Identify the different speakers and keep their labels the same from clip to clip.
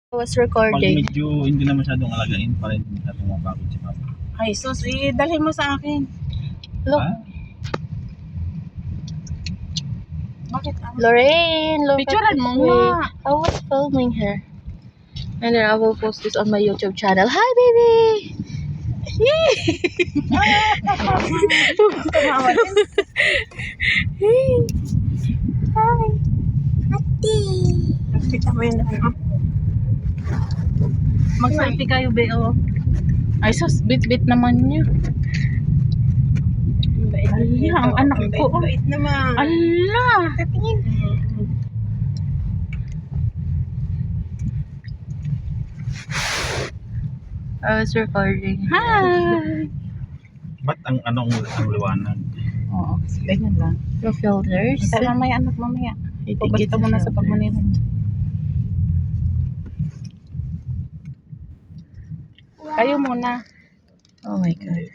Speaker 1: was
Speaker 2: Pag
Speaker 1: recording.
Speaker 2: medyo hindi na masyadong alagain, para hindi masyadong mapagod si Papa.
Speaker 3: Ay, sus, dalhin mo sa akin.
Speaker 1: Look,
Speaker 2: Ah?
Speaker 3: Bakit?
Speaker 1: Lorraine, look
Speaker 3: Picturean
Speaker 1: at
Speaker 3: mo
Speaker 1: this way.
Speaker 3: nga.
Speaker 1: I was filming her. And then I will post this on my YouTube channel. Hi, baby! Yay!
Speaker 3: Tumawa din.
Speaker 1: Hi! Ate!
Speaker 3: Nakita mo yun. Mag-selfie kayo, Beo. Ay, sus, bit-bit naman niya. Ay, ang anak ko.
Speaker 4: Bait naman.
Speaker 3: Ala!
Speaker 4: Tatingin.
Speaker 1: I was recording.
Speaker 3: Hi!
Speaker 2: Ba't ang liwanag?
Speaker 3: Oo, ganyan lang.
Speaker 1: The filters.
Speaker 3: Pero mamaya, anak, mamaya.
Speaker 1: I think
Speaker 3: Pabalik
Speaker 1: it's
Speaker 3: ka muna sa
Speaker 1: filters.
Speaker 3: pagmanila. Kayo muna.
Speaker 1: Oh my god.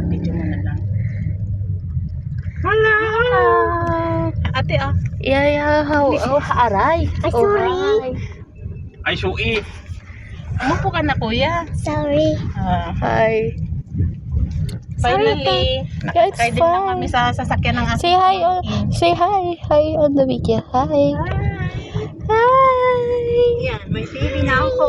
Speaker 3: Video muna lang. Hello! Ate,
Speaker 1: Yeah, how? Oh, aray.
Speaker 4: Ay,
Speaker 1: Oh,
Speaker 4: sorry.
Speaker 1: hi.
Speaker 2: Ay, sui!
Speaker 3: umupo ka na, kuya.
Speaker 4: Sorry.
Speaker 1: Hi.
Speaker 3: Finally,
Speaker 1: Yeah, it's
Speaker 3: nakakaidin na
Speaker 1: fine.
Speaker 3: kami sa sasakyan ng
Speaker 1: Say hi. Say hi. Hi on the video. Hi. Hi.
Speaker 4: Yan, may baby na ako.